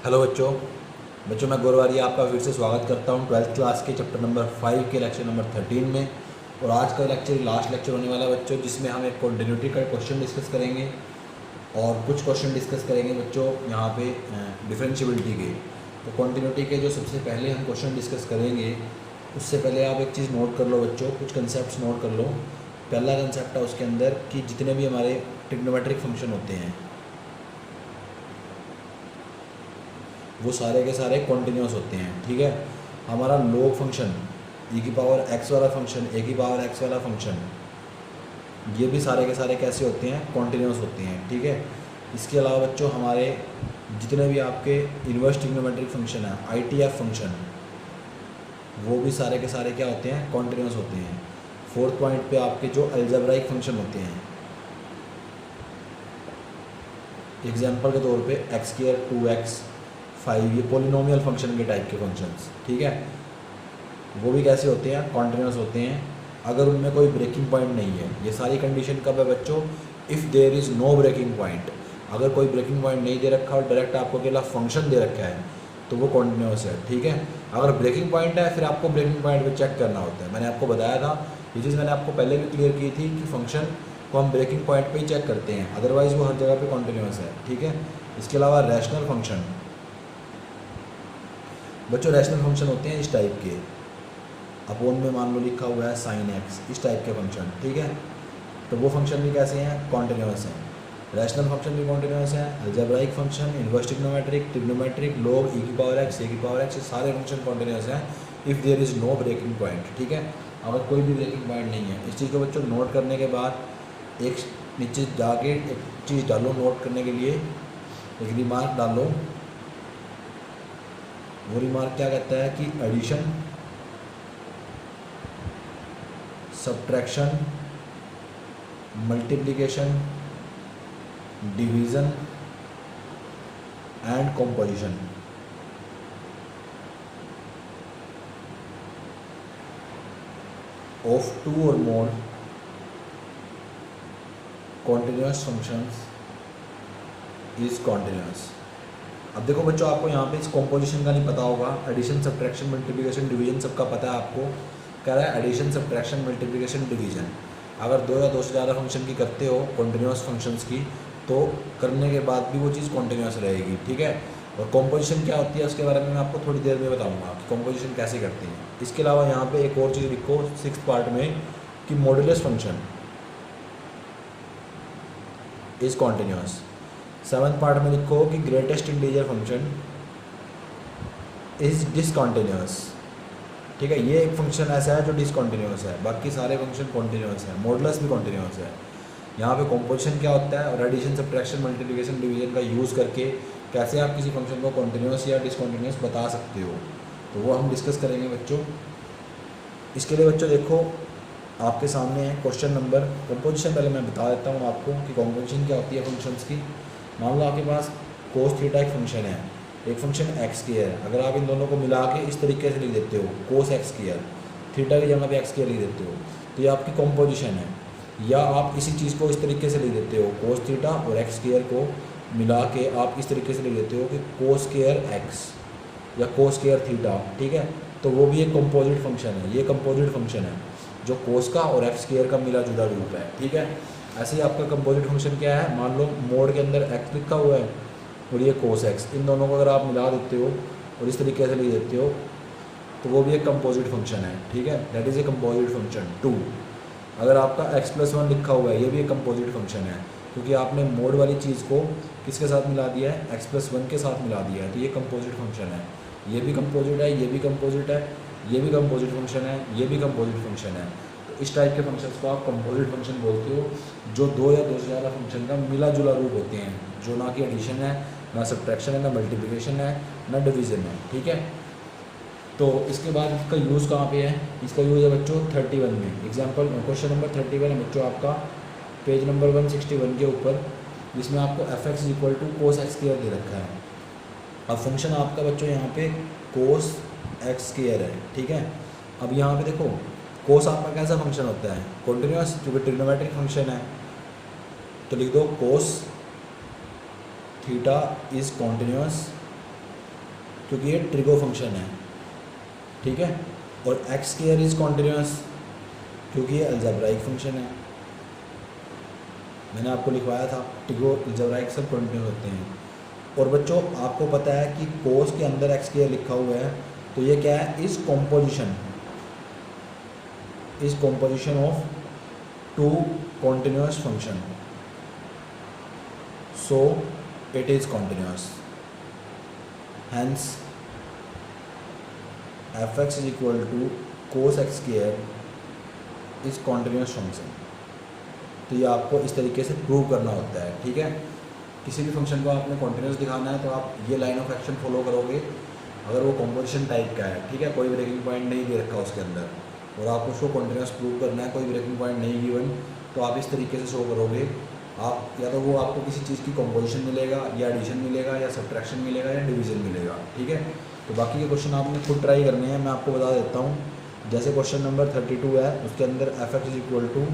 Hello बच्चों मैं गौरवारी आपका फिर से स्वागत करता हूं 12th क्लास के चैप्टर नंबर 5 के लेक्चर नंबर 13 में। और आज का लेक्चर लास्ट लेक्चर होने वाला है बच्चों, जिसमें हम एक कॉन्टिन्यूटी का क्वेश्चन डिस्कस करेंगे और कुछ क्वेश्चन डिस्कस करेंगे बच्चों यहाँ पे डिफरेंशियबिलिटी के। तो कॉन्टिन्यूटी के जो सबसे पहले हम क्वेश्चन डिस्कस करेंगे उससे पहले आप एक चीज़ नोट कर लो बच्चों, कुछ कंसेप्ट नोट कर लो। पहला कंसेप्ट है उसके अंदर कि जितने भी हमारे ट्रिग्नोमेट्रिक फंक्शन होते हैं वो सारे के सारे कॉन्टिन्यूस होते हैं। ठीक है, हमारा लॉग फंक्शन e की पावर x वाला फंक्शन, a की पावर x वाला फंक्शन, ये भी सारे के सारे कैसे होते हैं, कॉन्टिन्यूस होते हैं। ठीक है, इसके अलावा बच्चों हमारे जितने भी आपके इन्वर्स ट्रिग्नोमेट्रिक फंक्शन है ITF फंक्शन, वो भी सारे के सारे क्या होते हैं, कॉन्टिन्यूस होते हैं। फोर्थ पॉइंट पे आपके जो अलजेब्राइक फंक्शन होते हैं, एग्जाम्पल के तौर पे x² 2x 5, ये पोलिनोमियल फंक्शन के टाइप के फंक्शंस, ठीक है, वो भी कैसे होते हैं, कॉन्टिन्यूस होते हैं अगर उनमें कोई ब्रेकिंग पॉइंट नहीं है। ये सारी कंडीशन कब है बच्चों, if there is no breaking point. अगर कोई ब्रेकिंग पॉइंट नहीं दे रखा और डायरेक्ट आपको अकेला फंक्शन दे रखा है तो वो कॉन्टिन्यूस है। ठीक है, अगर ब्रेकिंग पॉइंट है फिर आपको ब्रेकिंग पॉइंट पर चेक करना होता है। मैंने आपको बताया था, ये चीज़ मैंने आपको पहले भी क्लियर की थी कि फंक्शन को हम ब्रेकिंग पॉइंट पर ही चेक करते हैं, अदरवाइज़ वो हर जगह पर कॉन्टिन्यूस है। ठीक है, इसके अलावा रैशनल फंक्शन बच्चों, रैशनल फंक्शन होते हैं इस टाइप के, अपोन में मान लो लिखा हुआ है sin x, इस टाइप के फंक्शन। ठीक है, तो वो फंक्शन भी कैसे हैं, कॉन्टिन्यूस हैं। रैशनल फंक्शन भी कॉन्टिन्यूस हैं, algebraic function, inverse trigonometric, trigonometric, log, e की पावर x, a की पावर x, ये सारे फंक्शन कॉन्टिन्यूस हैं if there is no breaking point. ठीक है, अगर कोई भी ब्रेकिंग पॉइंट नहीं है। इस चीज़ को बच्चों नोट करने के बाद एक नीचे जाके एक चीज़ डालो, नोट करने के लिए एक रिमार्क डालो। वो रिमार्क क्या कहता है कि addition, subtraction, multiplication, division and composition of two और more continuous functions is continuous. अब देखो बच्चों, आपको यहाँ पे इस कॉम्पोजिशन का नहीं पता होगा, एडिशन, सब्ट्रैक्शन, मल्टीप्लिकेशन, डिवीजन सबका पता है आपको। कह रहा है एडिशन, सब्ट्रैक्शन, मल्टीप्लिकेशन, डिवीजन। अगर दो या दो से ज़्यादा फंक्शन की करते हो, कॉन्टिन्यूस फंक्शंस की, तो करने के बाद भी वो चीज़ कॉन्टिन्यूस रहेगी। ठीक है, और कॉम्पोजिशन क्या होती है उसके बारे में मैं आपको थोड़ी देर में बताऊँगा कि कॉम्पोजिशन कैसे करते हैं। इसके अलावा यहाँ पर एक और चीज़ लिखो 6th पार्ट में कि modulus function is continuous. 7th part में लिखो कि greatest integer function is discontinuous. ठीक है, ये एक फंक्शन ऐसा है जो डिसकॉन्टिन्यूस है, बाकी सारे फंक्शन कॉन्टिन्यूस है, मॉडुलस भी कॉन्टिन्यूस है। यहाँ पे कॉम्पोजिशन क्या होता है और एडिशन, सब्ट्रैक्शन, मल्टीप्लिकेशन, डिवीजन का यूज़ करके कैसे आप किसी फंक्शन को कॉन्टिन्यूस या डिसकॉन्टिन्यूस बता सकते हो, तो वो हम डिस्कस करेंगे बच्चों। इसके लिए बच्चों देखो आपके सामने है क्वेश्चन नंबर, कॉम्पोजिशन पहले मैं बता देता हूँ आपको कि कॉम्पोजिशन क्या होती है फंक्शंस की। मान लो आपके पास cos थीटा एक फंक्शन है, एक फंक्शन x² है। अगर आप इन दोनों को मिला के इस तरीके से लिख देते हो cos x², थीटा की जगह पे x² लिख देते हो, तो ये आपकी कॉम्पोजिशन है। या आप इसी चीज़ को इस तरीके से लिख देते हो, cos थीटा और x² को मिला के आप इस तरीके से लिख देते हो कि cos² x या cos² थीटा। ठीक है, तो वो भी एक कंपोजिट फंक्शन है। ये कंपोजिट फंक्शन है जो cos का और x² का मिला जुला रूप है। ठीक है, ऐसे ही आपका कंपोजिट फंक्शन क्या है, मान लो मोड के अंदर x लिखा हुआ है और ये cos x, इन दोनों को अगर आप मिला देते हो और इस तरीके से लिख देते हो तो वो भी एक कंपोजिट फंक्शन है। ठीक है, that is a composite function 2। अगर आपका x+1 लिखा हुआ है, ये भी एक कंपोजिट फंक्शन है क्योंकि आपने मोड वाली चीज़ को किसके साथ मिला दिया है, x+1 के साथ मिला दिया है, तो ये कंपोजिट फंक्शन है। ये भी कंपोजिट है, ये भी कंपोजिट है, ये भी कंपोजिट फंक्शन है, ये भी कंपोजिट फंक्शन है। तो इस टाइप के फंक्शंस को आप कंपोजिट फंक्शन बोलते हो, जो दो या दो से ज़्यादा फंक्शन का मिला जुला रूप होते हैं, जो ना कि एडिशन है, ना सब्ट्रैक्शन है, ना मल्टीप्लिकेशन है, ना डिवीज़न है। ठीक है, तो इसके बाद इसका यूज़ कहाँ पे है, इसका यूज़ है बच्चों 31 में। एग्जाम्पल क्वेश्चन नंबर 31 है बच्चों आपका पेज नंबर 161 के ऊपर, जिसमें आपको f(x) = cos x² दे रखा है। अब फंक्शन आपका बच्चों यहाँ पे cos x² है। ठीक है, अब यहाँ पे देखो cos आपका कैसा फंक्शन होता है, कॉन्टिन्यूस, क्योंकि ट्रिग्नोमेट्रिक फंक्शन है, तो लिख दो cos थीटा इज़ कॉन्टिन्यूस क्योंकि ये ट्रिगो फंक्शन है, ठीक है। और एक्स स्क्वायर इज़ कॉन्टिन्यूस क्योंकि ये अलजेब्राइक फंक्शन है। मैंने आपको लिखवाया था ट्रिगो अलजेब्राइक सब कॉन्टिन्यूस होते हैं। और बच्चों आपको पता है कि कोस के अंदर एक्स स्क्वायर लिखा हुआ है, तो ये क्या है, is composition of two continuous function, so it is continuous, hence F X is equal to cos X square is continuous function. तो ये आपको इस तरीके से प्रूव करना होता है, ठीक है। किसी भी फंक्शन को आपने कॉन्टिन्यूस दिखाना है तो आप ये लाइन ऑफ एक्शन फॉलो करोगे, अगर वो कॉम्पोजिशन टाइप का है, ठीक है, कोई ब्रेकिंग पॉइंट नहीं दे रखा उसके अंदर, और आपको उसको कॉन्टिन्यूस प्रूव करना है, कोई ब्रेकिंग पॉइंट नहीं गिवन, तो आप इस तरीके से शो करोगे। आप या तो वो आपको किसी चीज़ की कॉम्पोजिशन मिलेगा, या एडिशन मिलेगा, या सब्ट्रैक्शन मिलेगा, या डिवीजन मिलेगा, ठीक है। तो बाकी के क्वेश्चन आपने खुद ट्राई करने हैं, मैं आपको बता देता हूँ। जैसे क्वेश्चन नंबर 32 है, उसके अंदर F X is equal to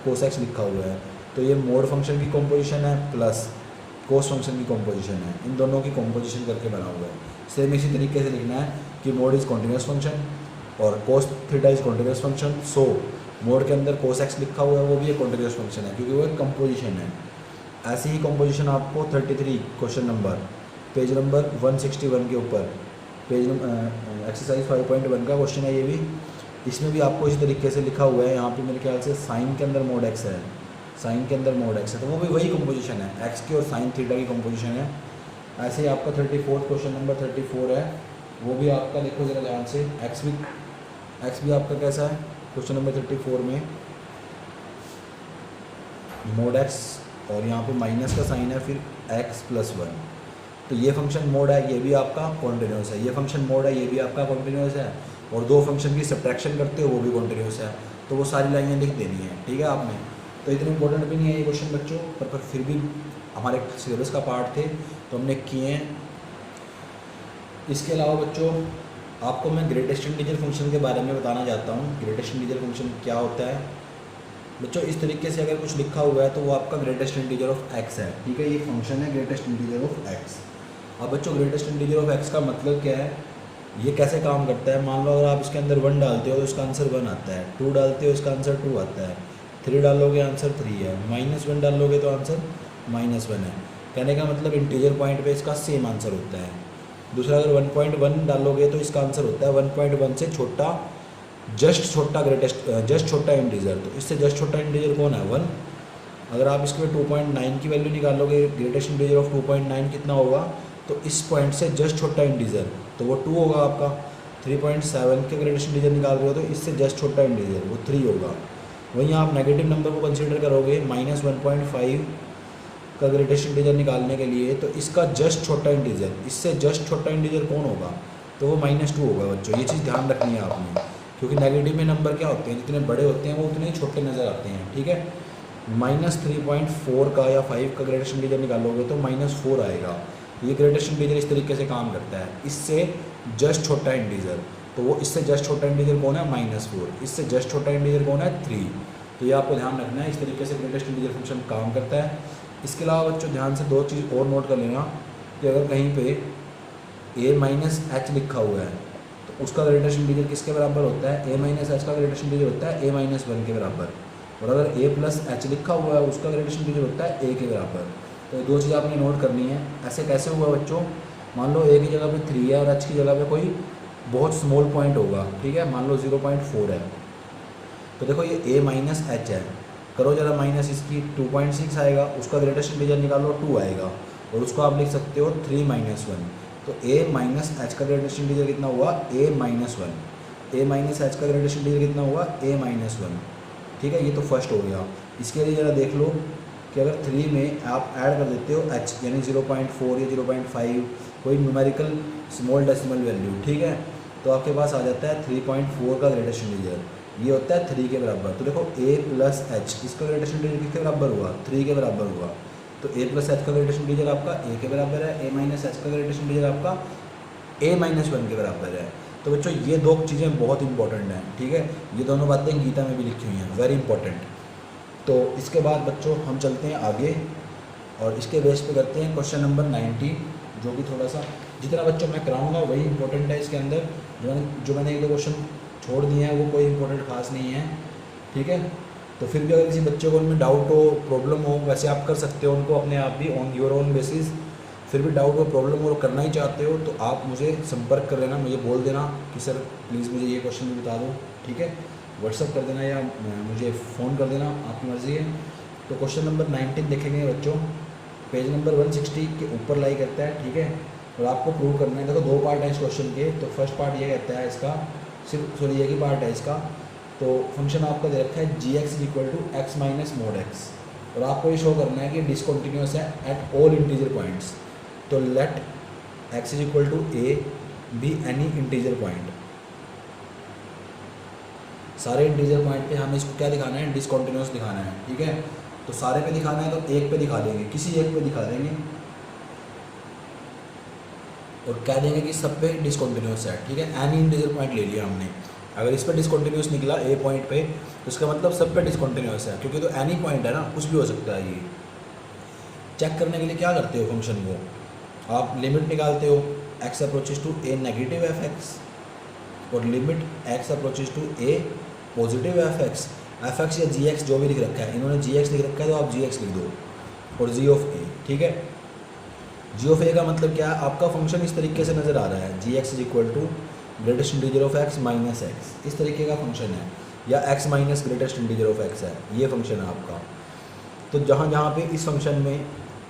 cos X लिखा हुआ है, तो ये मोड फंक्शन की कॉम्पोजिशन है प्लस कोस फंक्शन की कॉम्पोजिशन है, इन दोनों की कॉम्पोजिशन करके बना हुआ है। सेम इसी तरीके से लिखना है कि मोड इज़ कॉन्टिन्यूस फंक्शन और cos theta is continuous function, so mode के अंदर कोस एक्स लिखा हुआ है वो भी एक कॉन्टिन्यूस फंक्शन है क्योंकि वो एक कंपोजिशन है। ऐसी ही कंपोजिशन आपको 33 क्वेश्चन नंबर पेज नंबर 161 के ऊपर पेज नंबर एक्सरसाइज 5.1 का क्वेश्चन है ये भी। इसमें भी आपको इसी तरीके से लिखा हुआ है, यहाँ पे मेरे ख्याल से साइन के अंदर मोड एक्स है, साइन के अंदर मोड एक्स है, तो वो भी वही कंपोजिशन है, एक्स की और साइन थीटा की कंपोजिशन है। ऐसे ही आपका 34 क्वेश्चन नंबर 34 है, वो भी आपका देखो ज़रा ध्यान से, एक्स भी आपका कैसा है क्वेश्चन नंबर 34 में मोड एक्स, और यहाँ पे माइनस का साइन है, फिर एक्स प्लस 1, तो ये फंक्शन मोड है, ये भी आपका कॉन्टिन्यूस है, ये फंक्शन मोड है, ये भी आपका कॉन्टिन्यूस है, और दो फंक्शन की सब्ट्रैक्शन करते हो वो भी कॉन्टिन्यूस है, तो वो सारी लाइनें लिख देनी है, ठीक है आपने। तो इतने इंपॉर्टेंट भी नहीं है ये क्वेश्चन बच्चों, पर फिर भी हमारे सिलेबस का पार्ट थे तो हमने किए हैं। इसके अलावा बच्चों आपको मैं ग्रेटेस्ट इंटीजर फंक्शन के बारे में बताना चाहता हूँ। ग्रेटेस्ट इंटीजर फंक्शन क्या होता है बच्चों, इस तरीके से अगर कुछ लिखा हुआ है तो वो आपका ग्रेटेस्ट इंटीजर ऑफ एक्स है, ठीक है, ये फंक्शन है ग्रेटेस्ट इंटीजर ऑफ एक्स। अब बच्चों ग्रेटेस्ट इंटीजर ऑफ एक्स का मतलब क्या है, ये कैसे काम करता है। मान लो अगर आप इसके अंदर 1 डालते हो तो इसका आंसर 1 आता है, 2 डालते हो इसका आंसर 2 आता है, 3 डालोगे आंसर 3 है, -1 डालोगे तो आंसर -1 है। कहने का मतलब इंटीजर पॉइंट पे इसका सेम आंसर होता है। दूसरा अगर 1.1 डालोगे तो इसका आंसर होता है 1.1 से छोटा, जस्ट छोटा इंटीजर, तो इससे जस्ट छोटा इंटीजर कौन है 1। अगर आप इसके 2.9 की वैल्यू निकालोगे, ग्रेटेस्ट इंटीजर ऑफ 2.9 कितना होगा, तो इस पॉइंट से जस्ट छोटा इंटीजर तो वो 2 होगा आपका। 3.7 के ग्रेटेस्ट इंटीजर निकाल रहे हो तो इससे जस्ट छोटा इंटीजर वो 3 होगा। वहीं आप नेगेटिव नंबर को कंसीडर करोगे -1.5 का ग्रेटेस्ट इंटीजर निकालने के लिए, तो इसका जस्ट छोटा इंटीजर, इससे जस्ट छोटा इंटीजर कौन होगा, तो वो -2 होगा बच्चों। ये चीज़ ध्यान रखनी है आपने, क्योंकि नेगेटिव में नंबर क्या होते हैं, जितने बड़े होते हैं वो उतने ही छोटे नज़र आते हैं, ठीक है। -3.4 का या 5 का ग्रेटेस्ट इंटीजर निकालोगे तो -4 आएगा। ये ग्रेटेस्ट इंटीजर इस तरीके से काम करता है, इससे जस्ट छोटा इंटीजर, तो वो इससे जस्ट छोटा इंटीजर कौन है -4, इससे जस्ट छोटा इंटीजर कौन है 3। तो ये आपको ध्यान रखना है, इस तरीके से ग्रेटेस्ट इंटीजर फंक्शन काम करता है। इसके अलावा बच्चों ध्यान से 2 चीज़ और नोट कर लेना कि अगर कहीं पे a-h लिखा हुआ है तो उसका ग्रेटेस्ट इंटीजर किसके बराबर होता है, a-h का ग्रेटेस्ट इंटीजर होता है a-1 के बराबर, और अगर a+h लिखा हुआ है उसका ग्रेटेस्ट इंटीजर होता है a के बराबर। तो 2 चीज़ आपने नोट करनी है। ऐसे कैसे हुआ बच्चों, मान लो a की जगह पे 3 है और h की जगह पे कोई बहुत स्मॉल पॉइंट होगा, ठीक है, मान लो 0.4 है, तो देखो ये a-h है, करो जरा माइनस इसकी 2.6 आएगा, उसका ग्रेटेस्ट इंटीजर निकालो 2 आएगा, और उसको आप लिख सकते हो 3-1। तो a-h का ग्रेटेस्ट इंटीजर कितना हुआ a-1, a-h का ग्रेटेस्ट इंटीजर कितना हुआ a-1, ठीक है। ये तो फर्स्ट हो गया। इसके लिए ज़रा देख लो कि अगर 3 में आप ऐड कर देते हो h यानी 0.4 या 0.5 कोई न्यूमेरिकल स्मॉल डेसिमल वैल्यू, ठीक है, तो आपके पास आ जाता है 3.4 का ग्रेटेस्ट इंटीजर, ये होता है 3 के बराबर। तो देखो a+h इसका ग्रेटेस्ट इंटीजर किसके बराबर हुआ, 3 के बराबर हुआ, तो a+h का ग्रेटेस्ट इंटीजर आपका a के बराबर है, a-h का ग्रेटेस्ट इंटीजर आपका a-1 के बराबर है। तो बच्चों ये 2 चीज़ें बहुत इंपॉर्टेंट हैं, ठीक है, ये दोनों बातें गीता में भी लिखी हुई हैं, वेरी इंपॉर्टेंट। तो इसके बाद बच्चों हम चलते हैं आगे और इसके बेस पे करते हैं क्वेश्चन नंबर 19, जो कि थोड़ा सा जितना बच्चों मैं कराऊंगा वही इंपॉर्टेंट है इसके अंदर। जो मैंने एक दो क्वेश्चन छोड़ दिए हैं वो कोई इंपॉर्टेंट खास नहीं है, ठीक है। तो फिर भी अगर किसी बच्चे को उनमें डाउट हो, प्रॉब्लम हो, वैसे आप कर सकते हो उनको अपने आप भी ऑन योर ओन बेसिस। फिर भी डाउट हो, प्रॉब्लम हो, करना ही चाहते हो तो आप मुझे संपर्क कर लेना, मुझे बोल देना कि सर प्लीज़ मुझे ये क्वेश्चन भी बता दो, ठीक है। व्हाट्सअप कर देना या मुझे फ़ोन कर देना, आपकी मर्ज़ी है। तो क्वेश्चन नंबर 19 देखेंगे बच्चों, पेज नंबर 160 के ऊपर लाई करता है, ठीक है। और आपको प्रूव करना है, देखो दो पार्ट है इस क्वेश्चन के। तो फर्स्ट पार्ट ये कहता है इसका, सिर्फ सॉरी एक ही पार्ट है इसका। तो फंक्शन आपका दे रखा है जी x equal to x minus mod x, और आपको ये शो करना है कि डिसकंटिन्यूअस है एट ऑल इंटीजर पॉइंट्स। तो let x is equal to a b any integer point, सारे इंटीजर पॉइंट पे हमें इसको क्या दिखाना है, डिसकंटिन्यूअस दिखाना है, ठीक है। तो सारे पे दिखाना है तो एक पे दिखा देंगे, किसी एक पे दिखा देंगे और कह देंगे कि सब पे डिसकंटिन्यूअस है, ठीक है। एनी इंटीजर पॉइंट ले लिया हमने, अगर इस पर डिसकंटिन्यूअस निकला ए पॉइंट पे तो इसका मतलब सब पे डिसकंटिन्यूअस है, क्योंकि तो एनी पॉइंट है ना, कुछ भी हो सकता है। ये चेक करने के लिए क्या करते हो, फंक्शन को आप लिमिट निकालते हो x approaches to A negative f x और limit x approaches to a positive f x या जी एक्स जो भी लिख रखा है, इन्होंने जी एक्स लिख रखा है तो आप जी एक्स लिख दो और जी ऑफ ए, ठीक है। जी ऑफ ए का मतलब क्या है, आपका फंक्शन इस तरीके से नज़र आ रहा है, जी x is equal to greatest integer of x minus x, इस तरीके का फंक्शन है, या x minus greatest integer of x है, ये फंक्शन है आपका। तो जहाँ जहाँ पे इस फंक्शन में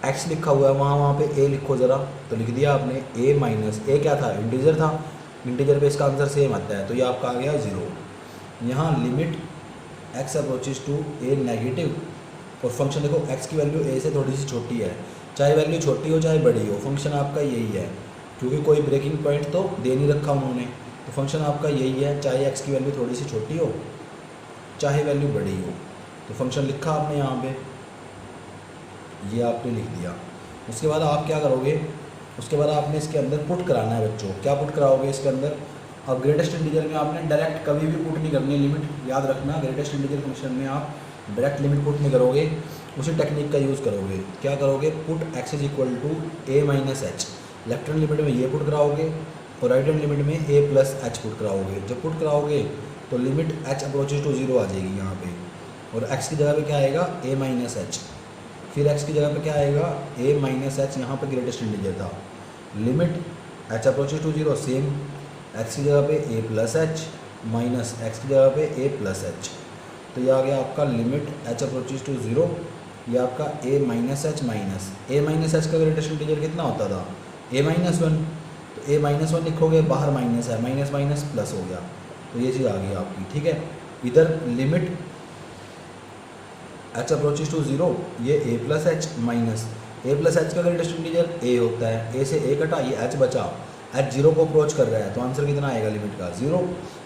एक्स लिखा हुआ है वहाँ पे ए लिखो ज़रा। तो लिख दिया आपने ए माइनस, ए क्या था, इंटीजर था, इंटीजर पे इसका आंसर सेम आता है, तो ये आपका आ गया 0। यहाँ limit x approaches to A negative, और फंक्शन देखो एक्स की वैल्यू ए से थोड़ी सी छोटी है, चाहे वैल्यू छोटी हो चाहे बड़ी हो, फंक्शन आपका यही है, क्योंकि कोई ब्रेकिंग पॉइंट तो दे नहीं रखा उन्होंने। तो फंक्शन आपका यही है, चाहे एक्स की वैल्यू थोड़ी सी छोटी हो चाहे वैल्यू बड़ी हो। तो फंक्शन लिखा आपने यहाँ पे, ये आपने लिख दिया। उसके बाद आप क्या करोगे, उसके बाद आपने इसके अंदर पुट कराना है बच्चों। क्या पुट कराओगे इसके अंदर, अब ग्रेटेस्ट इंटीजर में आपने डायरेक्ट कभी भी पुट नहीं करनी लिमिट, याद रखना ग्रेटेस्ट इंटीजर फंक्शन में आप डायरेक्ट लिमिट पुट नहीं करोगे, उसी टेक्निक का यूज़ करोगे। क्या करोगे, put X is equal to A minus H, left hand limit में ये पुट कराओगे और राइट हैंड लिमिट में ए प्लस एच पुट कराओगे। जब पुट कराओगे तो लिमिट एच अप्रोचेज टू 0 आ जाएगी यहाँ पे, और एक्स की जगह पे क्या आएगा, ए माइनस एच, फिर एक्स की जगह पे क्या आएगा, ए माइनस एच, यहाँ पे ग्रेटेस्ट इंटीजर था। Limit H approaches to 0 same, X की जगह पे A plus H minus X की जगह पे ए प्लस एच। तो ये आ गया आपका लिमिट एच अप्रोचेज टू 0, ये आपका ए माइनस एच माइनस ए माइनस एच का ग्रेटेस्ट इंटीजर कितना होता था, ए माइनस 1। तो ए माइनस 1 लिखोगे, बाहर माइनस है, माइनस माइनस प्लस हो गया, तो ये चीज़ आ गई आपकी, ठीक है। इधर लिमिट एच अप्रोचेज टू 0, ये ए प्लस एच माइनस ए प्लस एच का ग्रेटेस्ट इंटीजर ए होता है, ए से ए कटा, ये एच बचा, एच 0 को अप्रोच कर रहा है तो आंसर कितना आएगा लिमिट का, 0।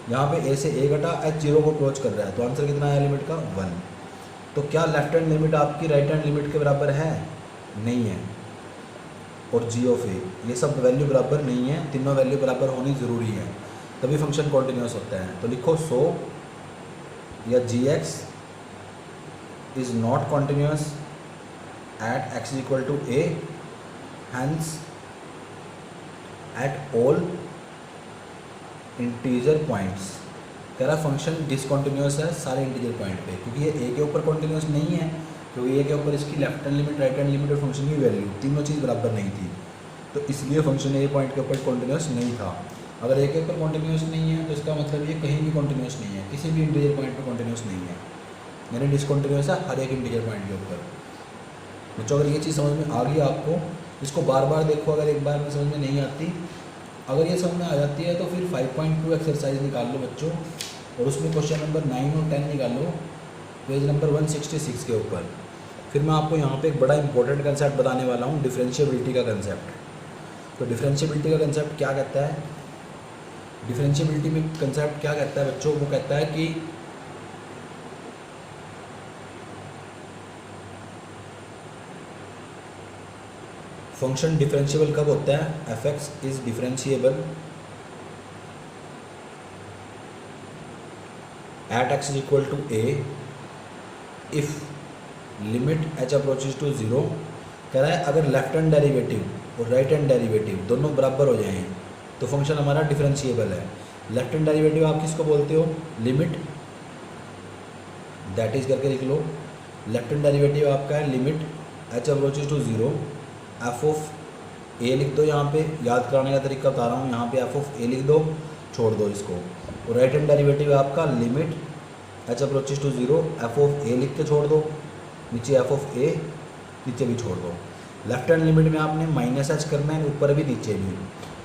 यहाँ पे ए से ए कटा, एच 0 को अप्रोच कर रहा है तो आंसर कितना आया लिमिट का, 1। तो क्या लेफ्ट हैंड लिमिट आपकी राइट हैंड लिमिट के बराबर है, नहीं है। और जी ऑफ ए, ये सब वैल्यू बराबर नहीं है, तीनों वैल्यू बराबर होनी ज़रूरी है, तभी फंक्शन कॉन्टिन्यूस होता है। तो लिखो सो या g x is not continuous at x is equal to a, hence at all integer points। कह रहा फंक्शन डिसकंटिन्यूअस है सारे इंटीजर पॉइंट पे, क्योंकि ये ए के ऊपर कॉन्टिन्यूअस नहीं है, क्योंकि ए के ऊपर इसकी left hand limit right hand limit और फंक्शन की वैल्यू तीनों चीज़ बराबर नहीं थी, तो इसलिए फंक्शन ए पॉइंट के ऊपर कॉन्टिन्यूअस नहीं था। अगर ए के ऊपर कॉन्टिन्यूअस नहीं है तो इसका मतलब ये कहीं भी कॉन्टिन्यूअस नहीं है, किसी भी इंटीजर पॉइंट पर कॉन्टिन्यूअस नहीं है, यानी डिसकंटिन्यूअस है हर एक इंटीजर पॉइंट के ऊपर। बच्चों अगर ये चीज़ समझ में आ गई आपको, इसको बार बार देखो, अगर एक बार में समझ में नहीं आती, अगर ये समझ में आ जाती है तो फिर 5.2 एक्सरसाइज निकाल लो बच्चों, और उसमें क्वेश्चन नंबर 9 और 10 निकाल लो पेज नंबर 166 के ऊपर। फिर मैं आपको यहाँ पे एक बड़ा इंपॉर्टेंट कंसेप्ट बताने वाला हूँ, डिफरेंशिएबिलिटी का कंसेप्ट। तो डिफरेंशिएबिलिटी का कंसेप्ट क्या कहता है, डिफरेंशिएबिलिटी में कंसेप्ट क्या कहता है बच्चों, वो कहता है कि फंक्शन डिफरेंशिएबल कब होता है, F X is differentiable at X is equal to A if limit H approaches to 0। कह रहा है अगर लेफ्ट हैंड डेरिवेटिव और राइट हैंड डेरिवेटिव दोनों बराबर हो जाएं तो फंक्शन हमारा डिफरेंशिएबल है। लेफ्ट हैंड डेरिवेटिव आप किसको बोलते हो, लिमिट, दैट इज करके लिख लो। लेफ्ट हैंड डेरिवेटिव आपका है limit H approaches to zero F of a लिख दो, यहाँ पे याद कराने का तरीका बता रहा हूँ, यहाँ पे एफ ऑफ ए लिख दो, छोड़ दो इसको। और राइट हैंड डेरिवेटिव आपका limit H approaches to zero F of a लिख के छोड़ दो, नीचे एफ ऑफ ए, नीचे भी छोड़ दो। लेफ्ट हैंड लिमिट में आपने माइनस एच करना है, ऊपर भी नीचे भी।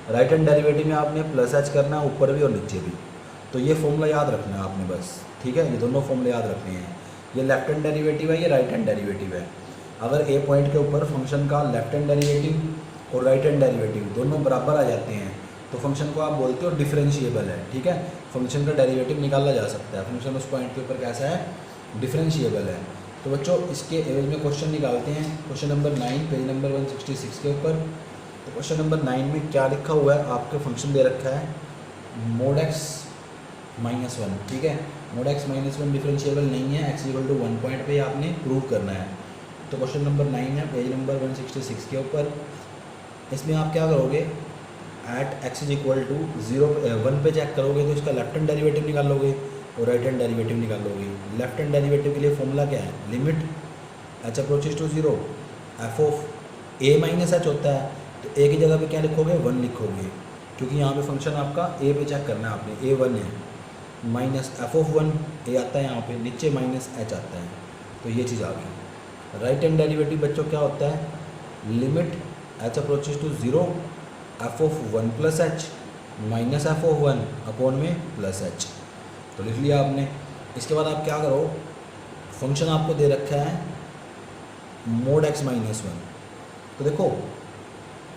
राइट हैंड डेरिवेटिव में आपने प्लस एच करना है, ऊपर भी और नीचे भी। तो ये फॉर्मूला याद रखना है आपने बस, ठीक है, ये दोनों फॉर्मूले याद रखने हैं। ये लेफ्ट हैंड डेरिवेटिव है, ये राइट हैंड डेरिवेटिव है। अगर ए पॉइंट के ऊपर फंक्शन का लेफ्ट हैंड डेरिवेटिव और राइट हैंड डेरिवेटिव दोनों बराबर आ जाते हैं तो फंक्शन को आप बोलते हो डिफरेंशिएबल है, ठीक है। फंक्शन का डेरिवेटिव निकाला जा सकता है, फंक्शन उस पॉइंट के ऊपर कैसा है, डिफरेंशिएबल है। तो बच्चों इसके एवज में क्वेश्चन निकालते हैं। क्वेश्चन नंबर 9 पेज नंबर 166 के ऊपर। तो क्वेश्चन नंबर 9 में क्या लिखा हुआ है, आपके फंक्शन दे रखा है मोड एक्स माइनस वन, ठीक है। Mode x minus one differentiable नहीं है, एक्स इक्वल टू 1 पॉइंट पे आपने प्रूव करना है। तो क्वेश्चन नंबर 9 है पेज नंबर 166 के ऊपर। इसमें आप क्या करोगे, at X is equal to 1 पे चेक करोगे तो इसका लेफ्ट हैंड डेरिवेटिव निकालोगे और राइट हैंड डेरिवेटिव निकालोगे। लेफ्ट हैंड डेरिवेटिव के लिए फॉर्मूला क्या है, limit H approaches to zero F of A minus H होता है। तो ए की जगह पे क्या लिखोगे, 1 लिखोगे, क्योंकि यहाँ पे फंक्शन आपका ए पे चेक करना है आपने, ए 1 है, माइनस एफ ऑफ 1 ए आता है यहाँ पे, नीचे माइनस एच आता है। तो ये चीज़ आ गई। राइट हैंड डेरिवेटिव बच्चों क्या होता है, limit H approaches to zero F of 1 plus H minus F of 1 upon में प्लस एच। तो लिख लिया आपने। इसके बाद आप क्या करो, फंक्शन आपको दे रखा है मोड एक्स माइनस वन। तो देखो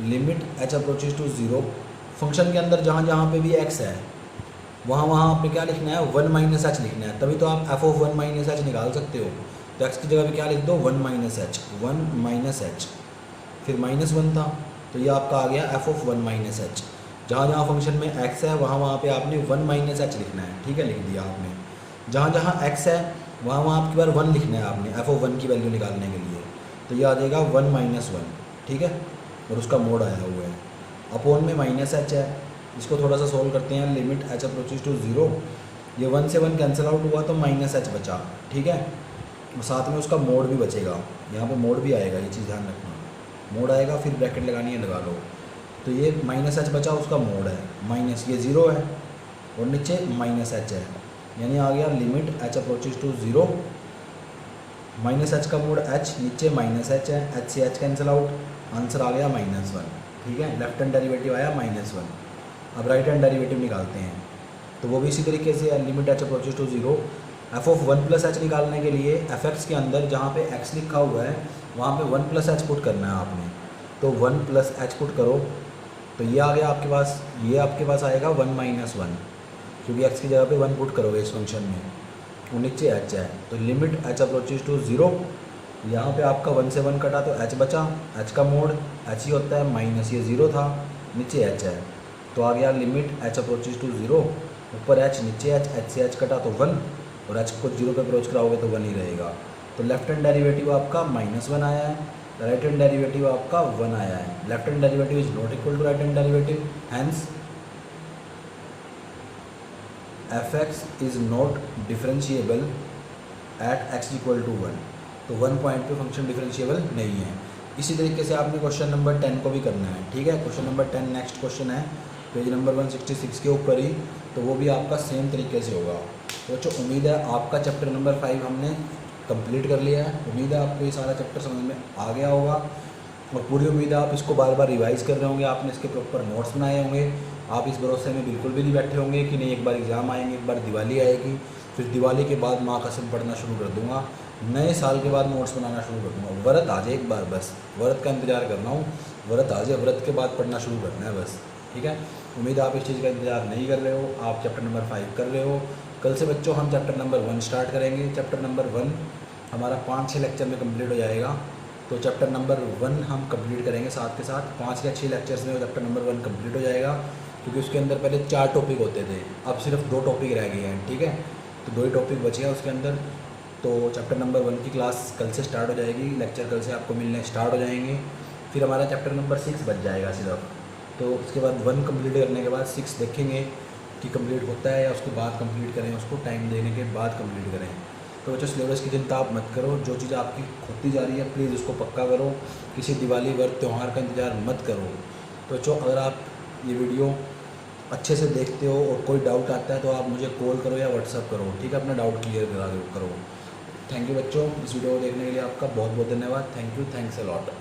limit H approaches to zero, function के अंदर जहाँ जहाँ पे भी एक्स है वहाँ वहाँ आपने क्या लिखना है, 1 माइनस एच लिखना है, तभी तो आप एफ ऑफ 1 माइनस एच निकाल सकते हो। तो एक्स की जगह पे क्या लिख दो, 1 माइनस एच, 1 माइनस एच, फिर माइनस 1 था तो ये आपका आ गया एफ ऑफ 1 माइनस एच। जहाँ जहाँ फंक्शन में एक्स है वहाँ वहाँ पे आपने 1 माइनस एच लिखना है, ठीक है, लिख दिया आपने। जहाँ जहाँ एक्स है वहाँ वहाँ आपकी बार 1 लिखना है आपने एफ ऑफ 1 की वैल्यू निकालने के लिए। तो ये आ जाएगा 1 माइनस 1, ठीक है, और उसका मोड आया हुआ है, अपॉन में माइनस एच है। इसको थोड़ा सा सोल्व करते हैं, limit H approaches to zero, ये 1 से 1 कैंसिल आउट हुआ तो माइनस एच बचा, ठीक है, और साथ में उसका मोड भी बचेगा, यहाँ पे मोड भी आएगा, ये चीज़ ध्यान रखना, मोड आएगा, फिर ब्रैकेट लगानी है लगा लो। तो ये माइनस एच बचा, उसका मोड है माइनस, ये 0 है और नीचे माइनस एच है, यानी आ गया limit H approaches to zero, minus H का मोड एच, नीचे माइनस एच है, एच से एच कैंसिल आउट, आंसर आ गया -1, ठीक है। लेफ्ट हैंड डेरिवेटिव आया -1। अब राइट हैंड डेरिवेटिव निकालते हैं, तो वो भी इसी तरीके से है, limit H approaches to zero F of 1 plus H निकालने के लिए एफ एक्स के अंदर जहाँ पे एक्स लिखा हुआ है वहाँ पे 1 प्लस एच पुट करना है आपने। तो 1 प्लस एच पुट करो तो ये आ गया आपके पास, ये आपके पास आएगा 1 माइनस 1, क्योंकि एक्स की जगह पे 1 पुट करोगे इस फंक्शन में, वो नीचे एच है। तो limit H approaches to zero, यहाँ पे आपका 1 से 1 कटा तो एच बचा, एच का मोड एच ही होता है, माइनस ये 0 था, नीचे एच है, तो आ गया limit H approaches to zero, ऊपर एच नीचे एच से एच कटा तो 1, और एच को 0 पे अप्रोच कराओगे तो 1 ही रहेगा। तो लेफ्ट हैंड डेरिवेटिव आपका -1 आया है, राइट हैंड डेरिवेटिव आपका 1 आया है। Left hand derivative is not equal to right hand derivative, hence F X is not differentiable at X equal to 1। तो 1 पॉइंट पे फंक्शन डिफरेंशिएबल नहीं है। इसी तरीके से आपने क्वेश्चन नंबर 10 को भी करना है, ठीक है। क्वेश्चन नंबर 10 नेक्स्ट क्वेश्चन है पेज नंबर 166 के ऊपर ही, तो वो भी आपका सेम तरीके से होगा। तो बच्चों उम्मीद है आपका चैप्टर नंबर 5 हमने कंप्लीट कर लिया है। उम्मीद है आपको ये सारा चैप्टर समझ में आ गया होगा, और पूरी उम्मीद है आप इसको बार बार रिवाइज कर रहे होंगे, आपने इसके प्रॉपर नोट्स बनाए होंगे। आप इस भरोसे में बिल्कुल भी नहीं बैठे होंगे कि नहीं एक बार एग्ज़ाम आएंगे, एक बार दिवाली आएगी, फिर दिवाली के बाद माँ कसम पढ़ना शुरू कर दूँगा, नए साल के बाद नोट्स बनाना शुरू कर दूँगा। व्रत आ जाए एक बार, बस व्रत का इंतज़ार कर रहा हूँ, व्रत आ जाए, व्रत के बाद पढ़ना शुरू करना है बस, ठीक है। उम्मीद है आप इस चीज़ का इंतज़ार नहीं कर रहे हो, आप चैप्टर नंबर 5 कर रहे हो। कल से बच्चों हम चैप्टर नंबर 1 स्टार्ट करेंगे। चैप्टर नंबर 1 हमारा 5-6 लेक्चर में कंप्लीट हो जाएगा। तो चैप्टर नंबर 1 हम कंप्लीट करेंगे, साथ के साथ 5 या 6 लेक्चर्स में चैप्टर नंबर 1 कंप्लीट हो जाएगा, क्योंकि उसके अंदर पहले 4 टॉपिक होते थे, अब सिर्फ 2 टॉपिक रह गए हैं, ठीक है। तो 2 ही टॉपिक बचे हैं उसके अंदर। तो चैप्टर नंबर 1 की क्लास कल से स्टार्ट हो जाएगी, लेक्चर कल से आपको मिलने स्टार्ट हो जाएंगे। फिर हमारा चैप्टर नंबर 6 बच जाएगा सिर्फ। तो उसके बाद 1 कंप्लीट करने के बाद 6 देखेंगे कि कंप्लीट होता है या उसके बाद कंप्लीट करें, उसको टाइम देने के बाद कंप्लीट करें। तो बच्चों सिलेबस की चिंता आप मत करो, जो चीज़ आपकी होती जा रही है प्लीज़ उसको पक्का करो, किसी दिवाली व्रत त्यौहार का इंतज़ार मत करो। तो बच्चों अगर आप ये वीडियो अच्छे से देखते हो और कोई डाउट आता है तो आप मुझे कॉल करो या व्हाट्सअप करो, ठीक है, अपना डाउट क्लियर करो। थैंक यू बच्चों, इस वीडियो को देखने के लिए आपका बहुत बहुत धन्यवाद। Thank you, thanks a lot.